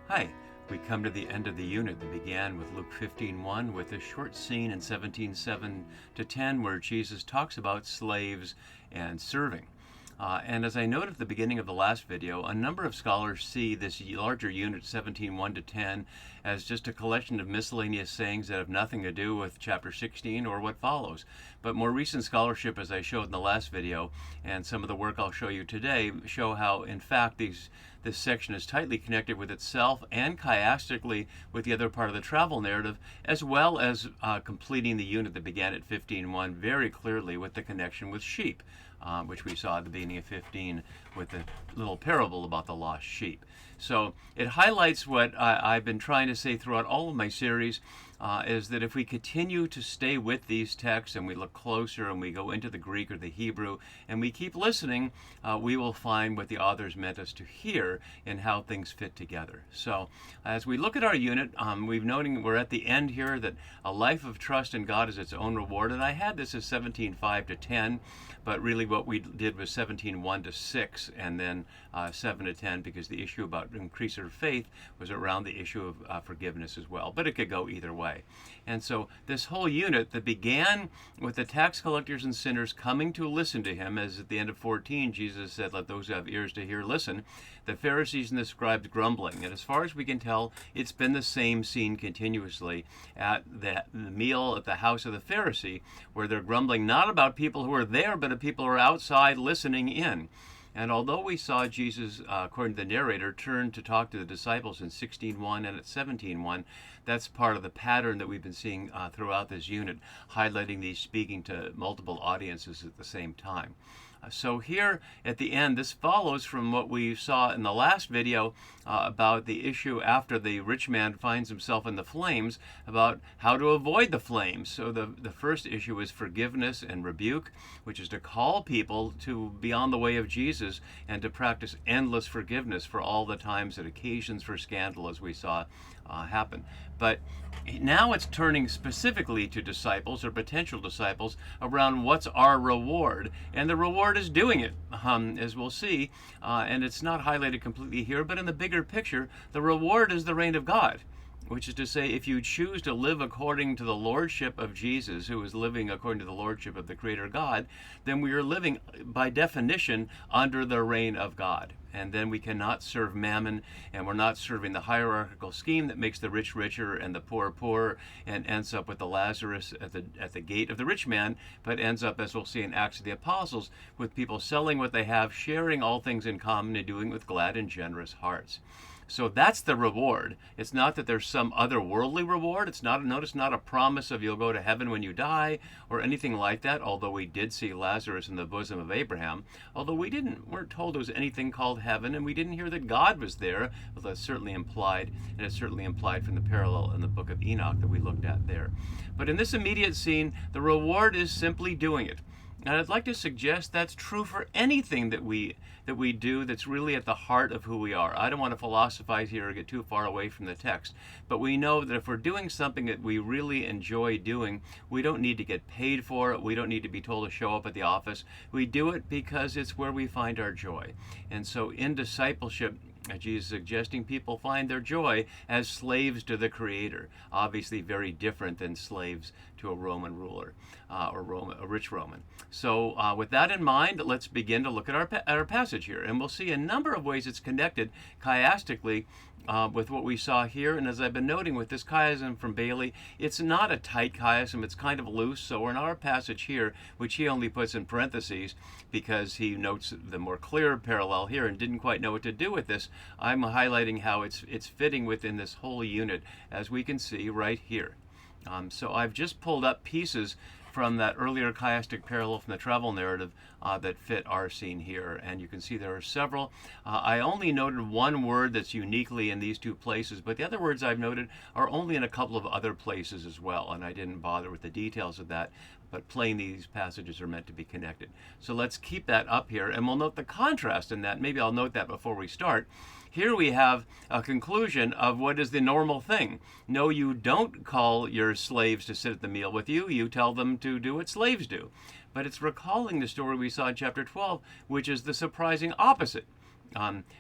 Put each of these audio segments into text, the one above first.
Hi, we come to the end of the unit that began with Luke 15:1 with a short scene in 17:7 to 10 where Jesus talks about slaves and serving. And as I noted at the beginning of the last video, a number of scholars see this larger unit 17:1 to 10 as just a collection of miscellaneous sayings that have nothing to do with chapter 16 or what follows. But more recent scholarship, as I showed in the last video, and some of the work I'll show you today, show how, in fact, this section is tightly connected with itself and chiastically with the other part of the travel narrative, as well as completing the unit that began at 15:1 very clearly with the connection with sheep, which we saw at the beginning of 15 with the little parable about the lost sheep. So it highlights what I've been trying to say throughout all of my series, is that if we continue to stay with these texts and we look closer and we go into the Greek or the Hebrew and we keep listening, we will find what the authors meant us to hear and how things fit together. So as we look at our unit, we're at the end here, that a life of trust in God is its own reward. And I had this as 17:5 to 10, but really what we did was 17:1 to 6 and then 7 to 10, because the issue about increase of faith was around the issue of forgiveness as well. But it could go either way. And so this whole unit that began with the tax collectors and sinners coming to listen to him, as at the end of 14 Jesus said, "Let those who have ears to hear listen," the Pharisees and the scribes grumbling. And as far as we can tell, it's been the same scene continuously at the meal at the house of the Pharisee, where they're grumbling not about people who are there, but of people who are outside listening in. And although we saw Jesus, according to the narrator, turn to talk to the disciples in 16:1 and at 17:1, that's part of the pattern that we've been seeing throughout this unit, highlighting these speaking to multiple audiences at the same time. So here at the end, this follows from what we saw in the last video about the issue after the rich man finds himself in the flames, about how to avoid the flames. So the first issue is forgiveness and rebuke, which is to call people to be on the way of Jesus and to practice endless forgiveness for all the times that occasions for scandal, as we saw happen. But now it's turning specifically to disciples or potential disciples around what's our reward. And the reward is doing it, as we'll see. And it's not highlighted completely here, but in the bigger picture, the reward is the reign of God, which is to say, if you choose to live according to the lordship of Jesus, who is living according to the lordship of the Creator God, then we are living, by definition, under the reign of God. And then we cannot serve mammon, and we're not serving the hierarchical scheme that makes the rich richer and the poor poorer, and ends up with the Lazarus at the gate of the rich man, but ends up, as we'll see in Acts of the Apostles, with people selling what they have, sharing all things in common, and doing it with glad and generous hearts. So that's the reward. It's not that there's some other worldly reward. It's not, notice, not a promise of you'll go to heaven when you die or anything like that, although we did see Lazarus in the bosom of Abraham. Although weren't told there was anything called heaven, and we didn't hear that God was there. Well, that's certainly implied, and it's certainly implied from the parallel in the book of Enoch that we looked at there. But in this immediate scene, the reward is simply doing it. And I'd like to suggest that's true for anything that we do that's really at the heart of who we are. I don't want to philosophize here or get too far away from the text, but we know that if we're doing something that we really enjoy doing, we don't need to get paid for it. We don't need to be told to show up at the office. We do it because it's where we find our joy. And so in discipleship, Jesus is suggesting people find their joy as slaves to the Creator. Obviously very different than slaves to a Roman ruler or a rich Roman. So with that in mind, let's begin to look at our passage here. And we'll see a number of ways it's connected chiastically with what we saw here. And as I've been noting with this chiasm from Bailey, it's not a tight chiasm, it's kind of loose. So in our passage here, which he only puts in parentheses because he notes the more clear parallel here and didn't quite know what to do with this, I'm highlighting how it's fitting within this whole unit, as we can see right here. So I've just pulled up pieces from that earlier chiastic parallel from the travel narrative that fit our scene here. And you can see there are several. I only noted one word that's uniquely in these two places, but the other words I've noted are only in a couple of other places as well, and I didn't bother with the details of that, but plain these passages are meant to be connected. So let's keep that up here, and we'll note the contrast in that. Maybe I'll note that before we start. Here we have a conclusion of what is the normal thing. No, you don't call your slaves to sit at the meal with you. You tell them to do what slaves do. But it's recalling the story we saw in chapter 12, which is the surprising opposite.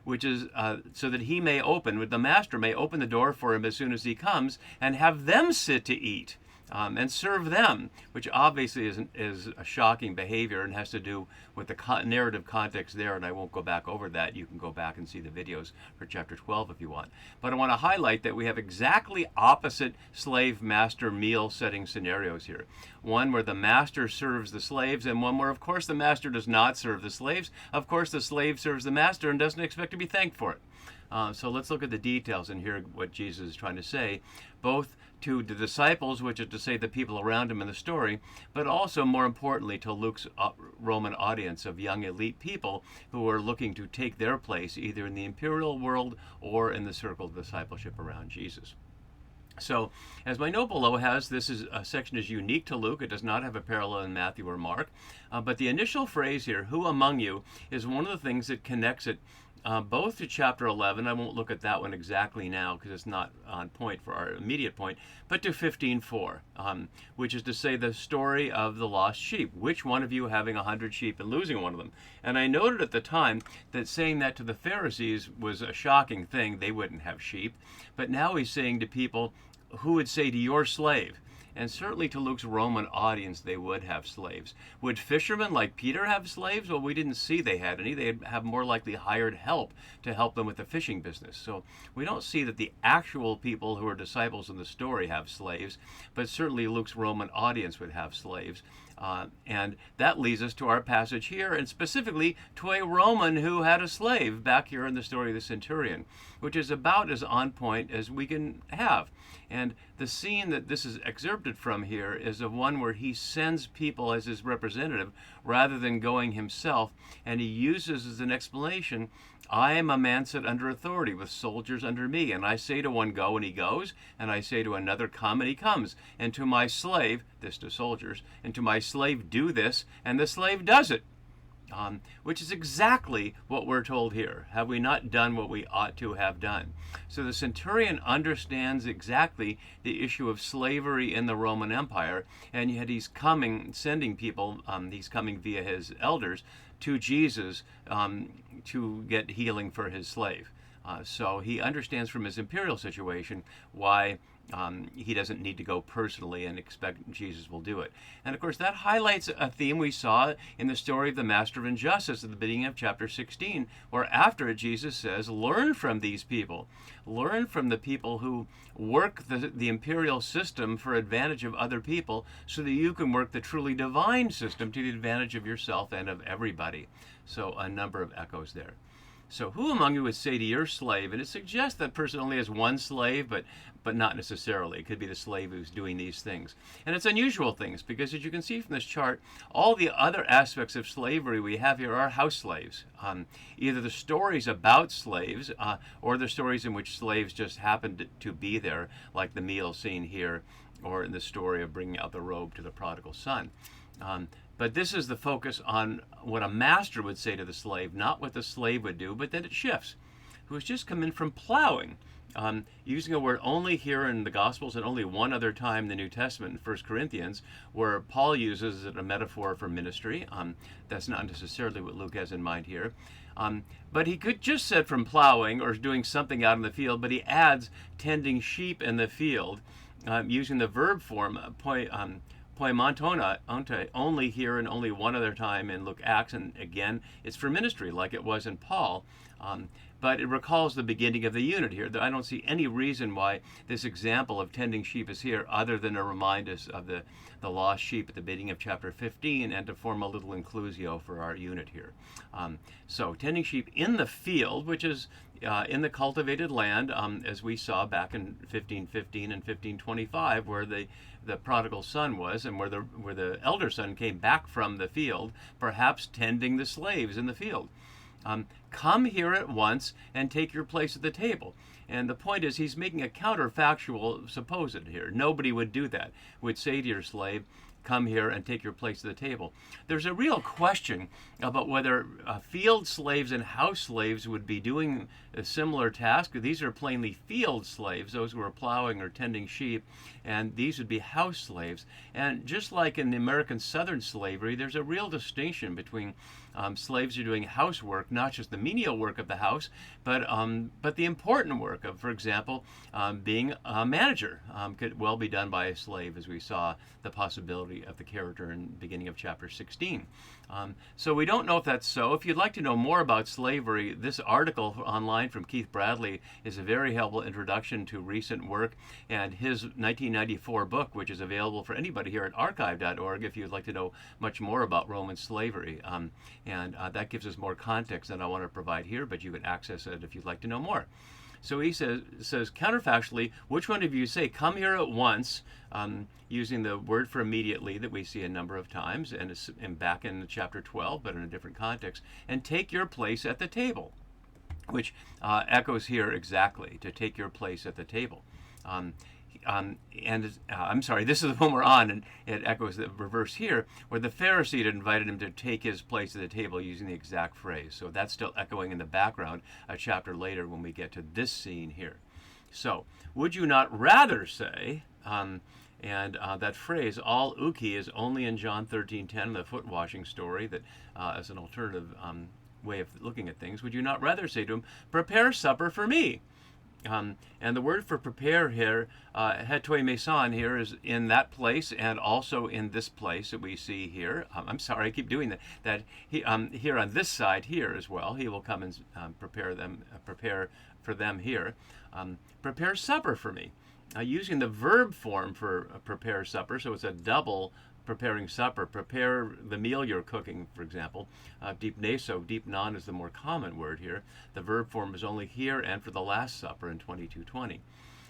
which is so that he may open, the master may open the door for him as soon as he comes and have them sit to eat. And serve them, which obviously is a shocking behavior and has to do with the narrative context there, and I won't go back over that. You can go back and see the videos for chapter 12 if you want. But I want to highlight that we have exactly opposite slave-master meal setting scenarios here. One where the master serves the slaves, and one where, of course, the master does not serve the slaves. Of course, the slave serves the master and doesn't expect to be thanked for it. So let's look at the details and hear what Jesus is trying to say, both to the disciples, which is to say the people around him in the story, but also, more importantly, to Luke's Roman audience of young elite people who are looking to take their place either in the imperial world or in the circle of discipleship around Jesus. So, as my note below has, a section is unique to Luke. It does not have a parallel in Matthew or Mark. But the initial phrase here, who among you, is one of the things that connects it both to chapter 11. I won't look at that one exactly now because it's not on point for our immediate point, but to 15:4, which is to say the story of the lost sheep. Which one of you having 100 sheep and losing one of them? And I noted at the time that saying that to the Pharisees was a shocking thing. They wouldn't have sheep. But now he's saying to people who would say to your slave, and certainly to Luke's Roman audience, they would have slaves. Would fishermen like Peter have slaves? Well, we didn't see they had any. They'd have more likely hired help to help them with the fishing business. So we don't see that the actual people who are disciples in the story have slaves, but certainly Luke's Roman audience would have slaves. And that leads us to our passage here, and specifically to a Roman who had a slave back here in the story of the centurion, which is about as on point as we can have. And the scene that this is excerpted from here is of one where he sends people as his representative rather than going himself, and he uses as an explanation, I am a man set under authority with soldiers under me, and I say to one, go, and he goes, and I say to another, come, and he comes, and to my slave, this to soldiers, and to my slave, do this, and the slave does it. Which is exactly what we're told here. Have we not done what we ought to have done? So the centurion understands exactly the issue of slavery in the Roman Empire, and yet he's sending people, he's coming via his elders to Jesus to get healing for his slave. So he understands from his imperial situation why he doesn't need to go personally and expect Jesus will do it. And of course, that highlights a theme we saw in the story of the Master of Injustice at the beginning of chapter 16, where after it, Jesus says, learn from these people. Learn from the people who work the imperial system for advantage of other people so that you can work the truly divine system to the advantage of yourself and of everybody. So a number of echoes there. So who among you would say to your slave, and it suggests that person only has one slave, but not necessarily. It could be the slave who's doing these things. And it's unusual things because, as you can see from this chart, all the other aspects of slavery we have here are house slaves. Either the stories about slaves or the stories in which slaves just happened to be there, like the meal scene here, or in the story of bringing out the robe to the prodigal son. But this is the focus on what a master would say to the slave, not what the slave would do, but then it shifts. Who has just come in from plowing, using a word only here in the Gospels and only one other time in the New Testament in 1 Corinthians, where Paul uses it a metaphor for ministry. That's not necessarily what Luke has in mind here. But he could just said from plowing or doing something out in the field, but he adds tending sheep in the field, using the verb form, poimentona, only here and only one other time in Luke Acts, and again, it's for ministry like it was in Paul. But it recalls the beginning of the unit here. I don't see any reason why this example of tending sheep is here other than to remind us of the lost sheep at the beginning of chapter 15 and to form a little inclusio for our unit here. So tending sheep in the field, which is in the cultivated land, as we saw back in 1515 and 1525, where the prodigal son was, and where the elder son came back from the field, perhaps tending the slaves in the field. Come here at once and take your place at the table. And the point is, he's making a counterfactual supposed here. Nobody would do that. Would say to your slave, come here and take your place at the table. There's a real question about whether field slaves and house slaves would be doing a similar task. These are plainly field slaves, those who are plowing or tending sheep, and these would be house slaves. And just like in the American Southern slavery, there's a real distinction between slaves who are doing housework, not just the menial work of the house, but the important work of, for example, being a manager could well be done by a slave, as we saw the possibility of the character in the beginning of chapter 16. So we don't know if that's so. If you'd like to know more about slavery, this article online from Keith Bradley is a very helpful introduction to recent work, and his 1994 book, which is available for anybody here at archive.org if you'd like to know much more about Roman slavery. And that gives us more context than I want to provide here, but you can access it if you'd like to know more. So he says counterfactually, which one of you say, come here at once, using the word for immediately that we see a number of times, and back in chapter 12, but in a different context, and take your place at the table, which echoes here exactly, to take your place at the table. I'm sorry, this is the one we're on, and it echoes the reverse here, where the Pharisee had invited him to take his place at the table using the exact phrase. So that's still echoing in the background a chapter later when we get to this scene here. So, would you not rather say, that phrase, all uki, is only in John 13:10, the foot washing story, that as an alternative way of looking at things, would you not rather say to him, prepare supper for me? And the word for prepare here, hetoi meson, here is in that place and also in this place that we see here. I'm sorry, I keep doing that. That he, here on this side here as well, he will come and prepare for them here. Prepare supper for me. Using the verb form for prepare supper, so it's a double preparing supper. Prepare the meal you're cooking, for example. Deep neso, deep non is the more common word here. The verb form is only here and for the Last Supper in 22:20.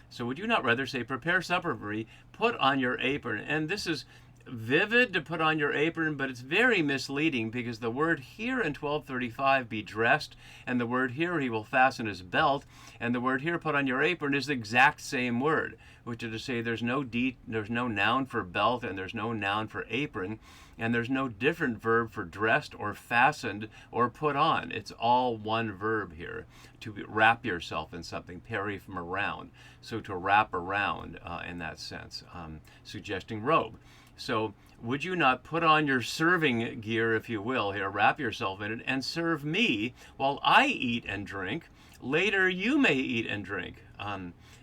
So would you not rather say, prepare supper for me, put on your apron? And this is vivid, to put on your apron, but it's very misleading, because the word here in 12:35, be dressed, and the word here, he will fasten his belt, and the word here, put on your apron, is the exact same word, which is to say there's no noun for belt, and there's no noun for apron, and there's no different verb for dressed or fastened or put on. It's all one verb here, to wrap yourself in something, peri from around, so to wrap around in that sense, suggesting robe. So would you not put on your serving gear, if you will, here, wrap yourself in it, and serve me while I eat and drink? Later you may eat and drink.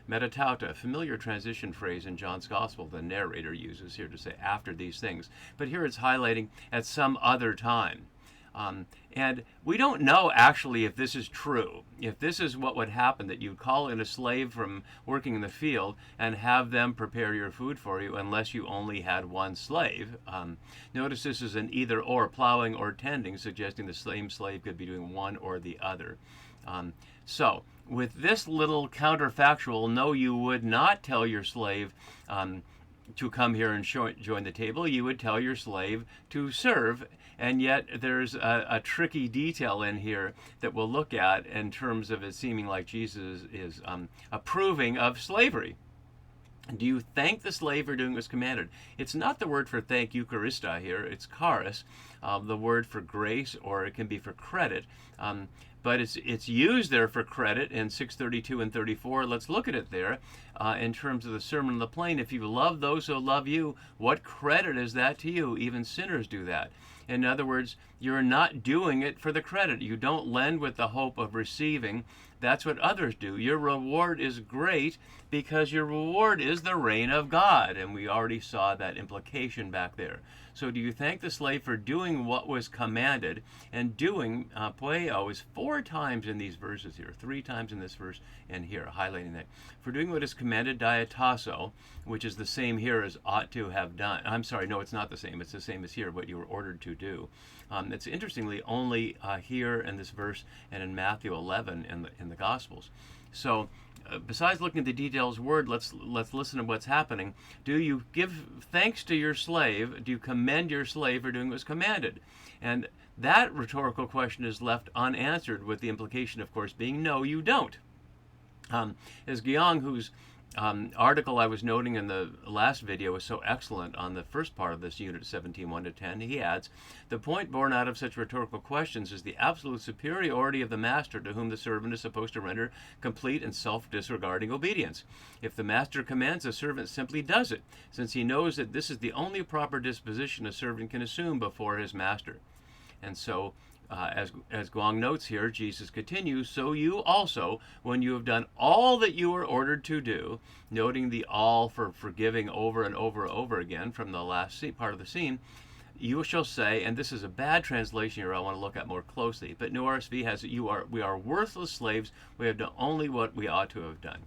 Metatauta, familiar transition phrase in John's Gospel, the narrator uses here to say after these things. But here it's highlighting at some other time. And we don't know actually if this is true, if this is what would happen, that you'd call in a slave from working in the field and have them prepare your food for you unless you only had one slave. Notice this is an either or, plowing or tending, suggesting the same slave could be doing one or the other. So with this little counterfactual, no, you would not tell your slave to come here and join the table. You would tell your slave to serve. And yet there's a tricky detail in here that we'll look at in terms of it seeming like Jesus is approving of slavery. Do you thank the slave for doing what was commanded? It's not the word for thank, Eucharista here. It's charis, the word for grace, or it can be for credit. But it's used there for credit in 6:32 and 34. Let's look at it there in terms of the Sermon on the Plain. If you love those who love you, what credit is that to you? Even sinners do that. In other words, you're not doing it for the credit. You don't lend with the hope of receiving. That's what others do. Your reward is great because your reward is the reign of God. And we already saw that implication back there. So do you thank the slave for doing what was commanded? And doing, poieo, is 4 times in these verses here, 3 times in this verse and here, highlighting that. For doing what is commanded, diatasso, which is the same here as ought to have done. I'm sorry, no, it's not the same. It's the same as here, what you were ordered to do. It's interestingly only here in this verse and in Matthew 11 in the Gospels. So besides looking at the details word, let's listen to what's happening. Do you give thanks to your slave? Do you commend your slave for doing what was commanded? And that rhetorical question is left unanswered, with the implication, of course, being no, you don't. As Gyong, who's article I was noting in the last video was so excellent on the first part of this unit 17:1 to 10. He adds, the point born out of such rhetorical questions is the absolute superiority of the master to whom the servant is supposed to render complete and self-disregarding obedience. If the master commands, the servant simply does it, since he knows that this is the only proper disposition a servant can assume before his master. And so, as Guang notes here, Jesus continues, so you also, when you have done all that you are ordered to do, noting the all for forgiving over and over and over again from the last part of the scene, you shall say, and this is a bad translation here I want to look at more closely, but New RSV has, we are worthless slaves, we have done only what we ought to have done.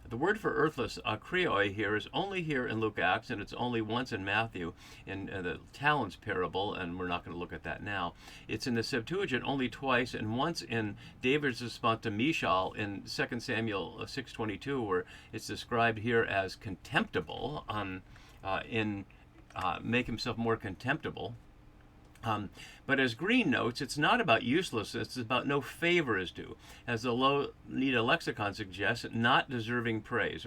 The word for earthless, akrioi, here is only here in Luke Acts, and it's only once in Matthew in the talents parable, and we're not going to look at that now. It's in the Septuagint only twice, and once in David's response to Michal in 2 Samuel 6:22, where it's described here as contemptible, make himself more contemptible. But as Green notes, it's not about uselessness, it's about no favor is due. As the Louw-Nida lexicon suggests, not deserving praise,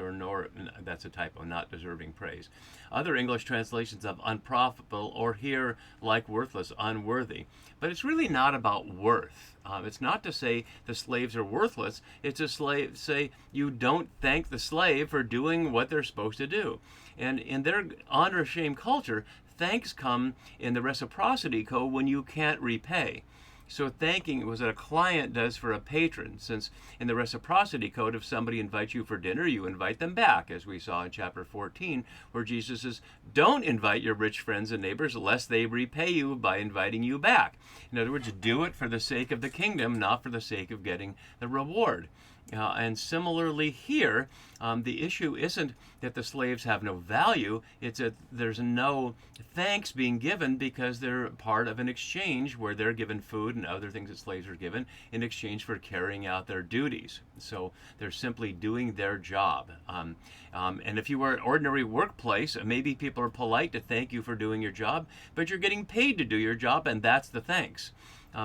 that's a typo, not deserving praise. Other English translations have unprofitable, or here, like worthless, unworthy. But it's really not about worth. It's not to say the slaves are worthless, it's to say you don't thank the slave for doing what they're supposed to do. And in their honor-shame culture, thanks come in the reciprocity code when you can't repay. So thanking was what a client does for a patron, since in the reciprocity code, if somebody invites you for dinner, you invite them back, as we saw in chapter 14, where Jesus says, don't invite your rich friends and neighbors lest they repay you by inviting you back. In other words, do it for the sake of the kingdom, not for the sake of getting the reward. And similarly here, the issue isn't that the slaves have no value, it's that there's no thanks being given because they're part of an exchange where they're given food and other things that slaves are given in exchange for carrying out their duties. So they're simply doing their job. And if you were an ordinary workplace, maybe people are polite to thank you for doing your job, but you're getting paid to do your job, and that's the thanks.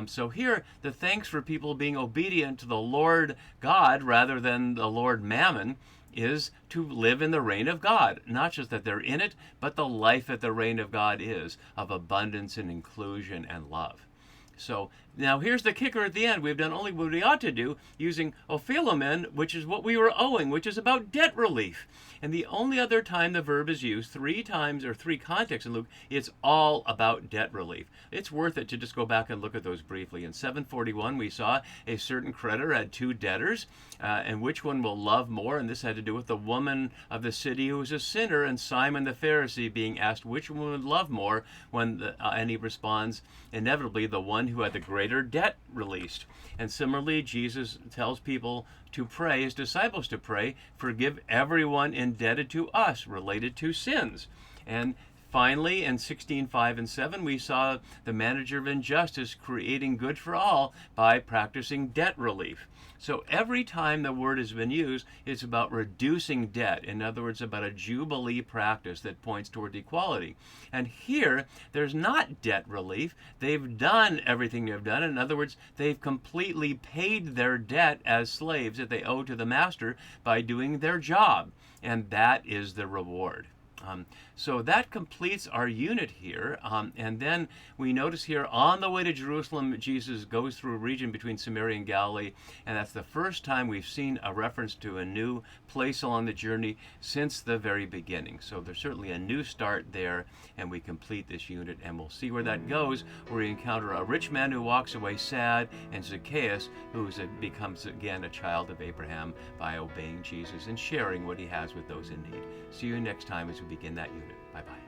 So here, the thanks for people being obedient to the Lord God rather than the Lord Mammon is to live in the reign of God. Not just that they're in it, but the life that the reign of God is, of abundance and inclusion and love. So now here's the kicker at the end. We've done only what we ought to do using ophilomen, which is what we were owing, which is about debt relief. And the only other time the verb is used, 3 times or 3 contexts in Luke, it's all about debt relief. It's worth it to just go back and look at those briefly. In 741, we saw a certain creditor had 2 debtors, and which one will love more? And this had to do with the woman of the city who was a sinner, and Simon the Pharisee being asked which one would love more, and he responds, inevitably, the one who had the greater debt released. And similarly, Jesus tells people to pray, his disciples to pray, forgive everyone indebted to us related to sins. And finally, in 16:5 and 7, we saw the manager of injustice creating good for all by practicing debt relief. So every time the word has been used, it's about reducing debt. In other words, about a jubilee practice that points toward equality. And here, there's not debt relief. They've done everything they've done. In other words, they've completely paid their debt as slaves that they owe to the master by doing their job. And that is the reward. So that completes our unit here. And then we notice here on the way to Jerusalem, Jesus goes through a region between Samaria and Galilee. And that's the first time we've seen a reference to a new place along the journey since the very beginning. So there's certainly a new start there. And we complete this unit. And we'll see where that goes, where we encounter a rich man who walks away sad, and Zacchaeus, who becomes again a child of Abraham by obeying Jesus and sharing what he has with those in need. See you next time as we begin that unit. Bye-bye.